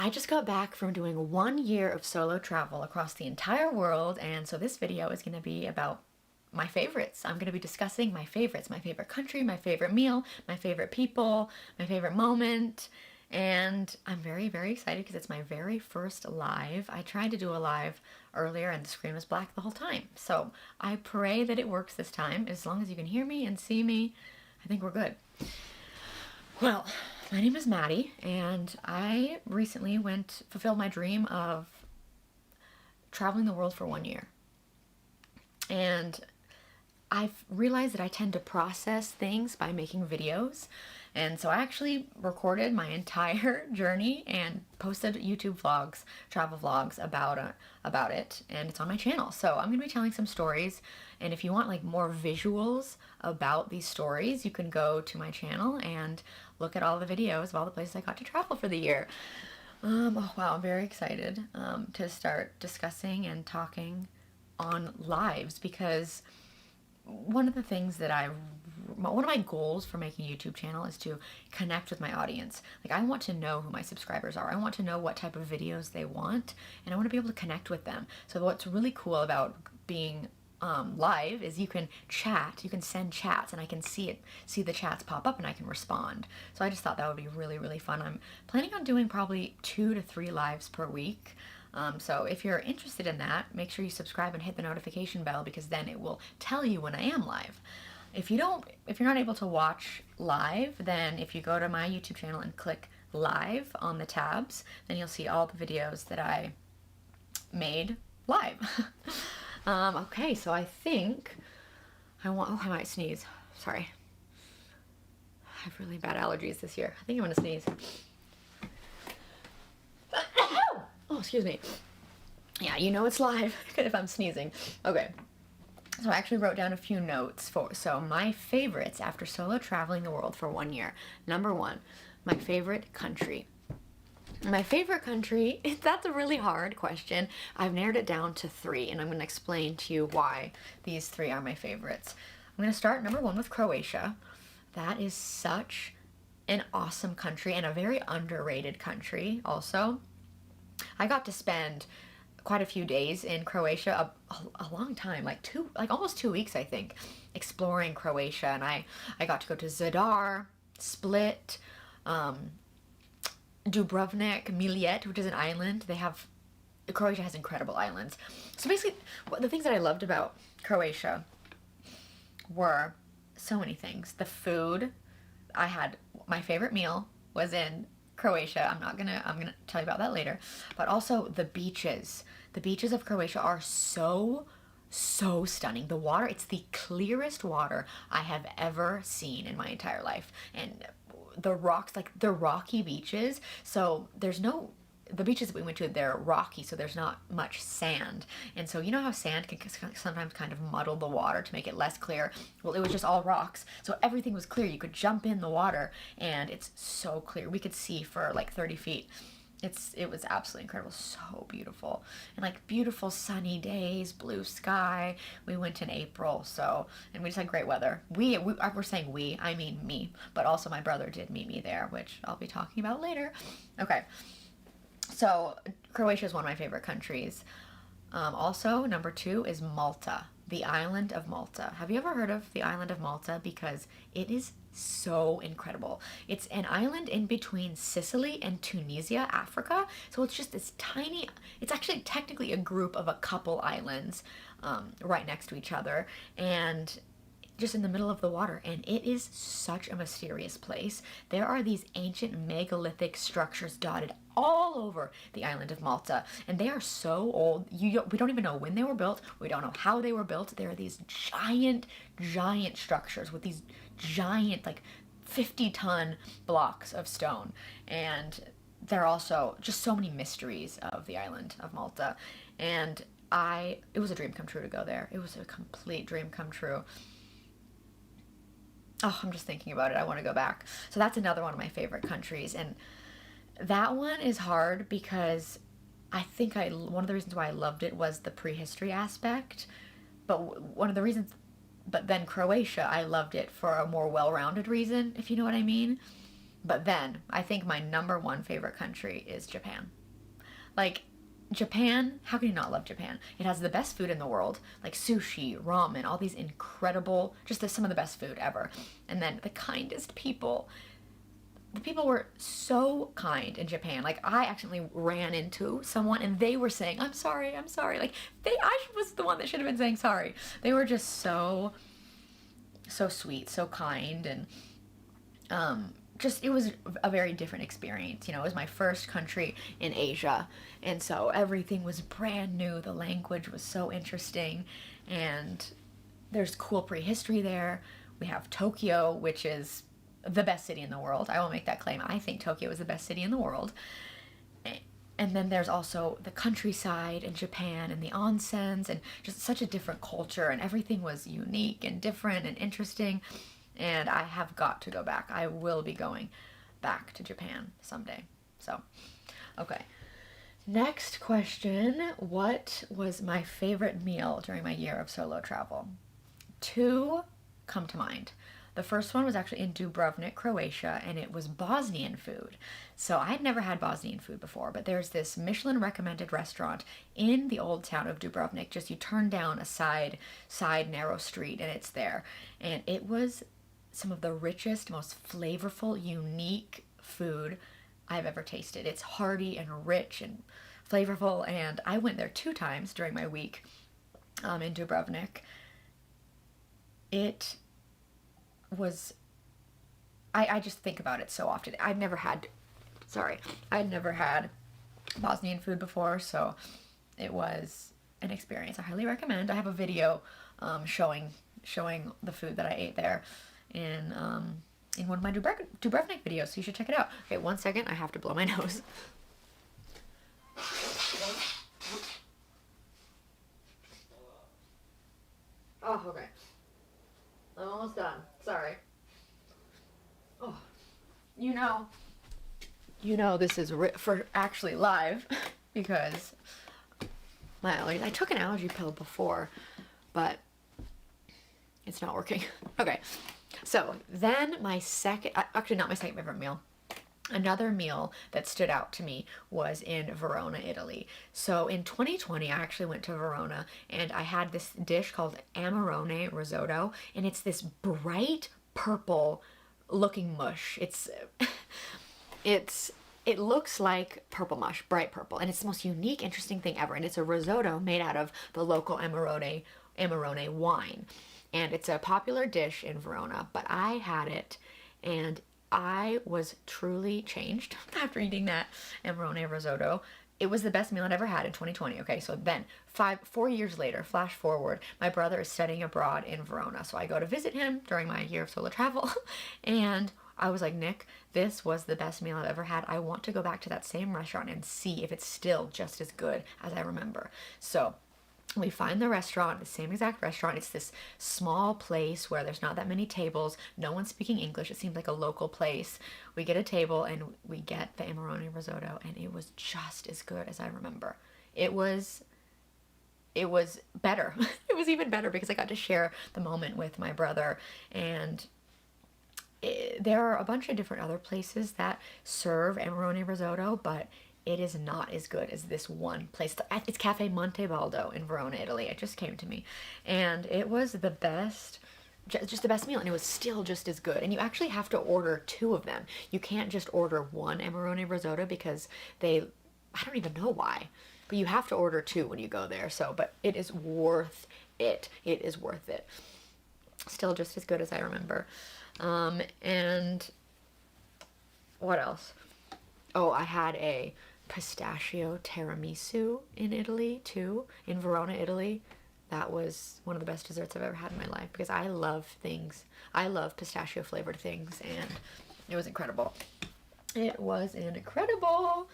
I just got back from doing 1 year of solo travel across the entire world, and so this video is going to be about my favorites. I'm going to be discussing my favorites, my favorite country, my favorite meal, my favorite people, my favorite moment, and I'm very, very excited because it's my very first live. I tried to do a live earlier and the screen was black the whole time, so I pray that it works this time. As long as you can hear me and see me, I think we're good. Well, my name is Maddie, and I recently fulfilled my dream of traveling the world for 1 year. And I've realized that I tend to process things by making videos. And so I actually recorded my entire journey and posted YouTube vlogs, travel vlogs about it, and it's on my channel. So I'm gonna be telling some stories, and if you want like more visuals about these stories, you can go to my channel and look at all the videos of all the places I got to travel for the year. Oh wow, I'm very excited to start discussing and talking on lives, because one of my goals for making a YouTube channel is to connect with my audience. Like, I want to know who my subscribers are. I want to know what type of videos they want, and I want to be able to connect with them. So what's really cool about being live is you can chat, you can send chats, and I can see the chats pop up and I can respond. So I just thought that would be really, really fun. I'm planning on doing probably 2 to 3 lives per week. So if you're interested in that, make sure you subscribe and hit the notification bell, because then it will tell you when I am live. If you're not able to watch live, then if you go to my YouTube channel and click live on the tabs, then you'll see all the videos that I made live. Okay, so I think I might sneeze. Sorry. I have really bad allergies this year. I think I'm gonna sneeze. Oh, excuse me. Yeah, you know it's live if I'm sneezing. Okay. So I actually wrote down a few notes so my favorites after solo traveling the world for 1 year. Number 1, my favorite country. My favorite country, that's a really hard question. I've narrowed it down to 3, and I'm going to explain to you why these 3 are my favorites. I'm going to start number 1 with Croatia. That is such an awesome country and a very underrated country also. I got to spend quite a few days in Croatia, a long time, almost 2 weeks, I think, exploring Croatia. And I got to go to Zadar, Split, Dubrovnik, Miljet, which is an island. Croatia has incredible islands. So basically, the things that I loved about Croatia were so many things. The food, my favorite meal was in Croatia. I'm gonna tell you about that later. But also the beaches. The beaches of Croatia are so stunning. The water, it's the clearest water I have ever seen in my entire life. And the rocks, like, they're rocky beaches, so the beaches that we went to, they're rocky, so there's not much sand. And so you know how sand can sometimes kind of muddle the water to make it less clear? Well, it was just all rocks, so everything was clear. You could jump in the water and it's so clear. We could see for like 30 feet. It was absolutely incredible, so beautiful. And like beautiful sunny days, blue sky. We went in April, and we just had great weather. We're saying I mean me, but also my brother did meet me there, which I'll be talking about later. Okay. So Croatia is one of my favorite countries. Also, number 2 is Malta, the island of Malta. Have you ever heard of the island of Malta? Because it is so incredible. It's an island in between Sicily and Tunisia, Africa. So it's just this tiny, it's actually technically a group of a couple islands right next to each other, and just in the middle of the water. And it is such a mysterious place. There are these ancient megalithic structures dotted all over the island of Malta, and they are so old. We don't even know when they were built. We don't know how they were built. There are these giant structures with these giant, like, 50-ton blocks of stone, and there are also just so many mysteries of the island of Malta. And it was a dream come true to go there. It was a complete dream come true. Oh, I'm just thinking about it. I want to go back. So that's another one of my favorite countries. And that one is hard because I think one of the reasons why I loved it was the prehistory aspect. But then Croatia, I loved it for a more well-rounded reason, if you know what I mean. But then I think my number one favorite country is Japan. Like, Japan, how can you not love Japan? It has the best food in the world, like sushi, ramen, all these incredible, some of the best food ever. And then the kindest people. The people were so kind in Japan. Like, I accidentally ran into someone and they were saying, I'm sorry, I'm sorry. Like, I was the one that should have been saying sorry. They were just so sweet, so kind, and just, it was a very different experience. You know, it was my first country in Asia, and so everything was brand new. The language was so interesting, and there's cool prehistory there. We have Tokyo, which is the best city in the world. I will make that claim. I think Tokyo is the best city in the world. And then there's also the countryside in Japan and the onsens, and just such a different culture, and everything was unique and different and interesting. And I have got to go back. I will be going back to Japan someday. So, okay. Next question. What was my favorite meal during my year of solo travel? Two come to mind. The first one was actually in Dubrovnik, Croatia, and it was Bosnian food. So I had never had Bosnian food before, but there's this Michelin recommended restaurant in the old town of Dubrovnik. Just you turn down a side narrow street and it's there. And it was some of the richest, most flavorful, unique food I've ever tasted. It's hearty and rich and flavorful, and I went there 2 times during my week in Dubrovnik. It was, I just think about it so often. I'd never had Bosnian food before, so it was an experience I highly recommend. I have a video showing the food that I ate there in one of my Dubrovnik videos, so you should check it out. Okay, 1 second, I have to blow my nose. Oh, okay. I'm almost done. Sorry. Oh, you know this is for actually live because my allergies. I took an allergy pill before, but it's not working. Okay, so then my second, actually not my second favorite meal. Another meal that stood out to me was in Verona, Italy. So in 2020, I actually went to Verona and I had this dish called Amarone risotto, and it's this bright purple looking mush. It looks like purple mush, bright purple, and it's the most unique, interesting thing ever. And it's a risotto made out of the local Amarone wine. And it's a popular dish in Verona, but I had it and I was truly changed after eating that Amarone risotto. It was the best meal I'd ever had in 2020. Okay, so then 4 years later, flash forward, my brother is studying abroad in Verona. So I go to visit him during my year of solo travel, and I was like, Nick, this was the best meal I've ever had. I want to go back to that same restaurant and see if it's still just as good as I remember. So we find the restaurant, the same exact restaurant. It's this small place where there's not that many tables. No one's speaking English. It seemed like a local place. We get a table and we get the Amarone risotto, and it was just as good as I remember. It was better. It was even better because I got to share the moment with my brother. And there are a bunch of different other places that serve Amarone risotto, but it is not as good as this one place. It's Cafe Montebaldo in Verona, Italy. It just came to me. And it was the best, just the best meal. And it was still just as good. And you actually have to order 2 of them. You can't just order one Amarone risotto because I don't even know why. But you have to order 2 when you go there. So, but it is worth it. It is worth it. Still just as good as I remember. And what else? Oh, I had a pistachio tiramisu in Italy too, in Verona, Italy. That was one of the best desserts I've ever had in my life because I love pistachio flavored things, and it was incredible. It was incredible.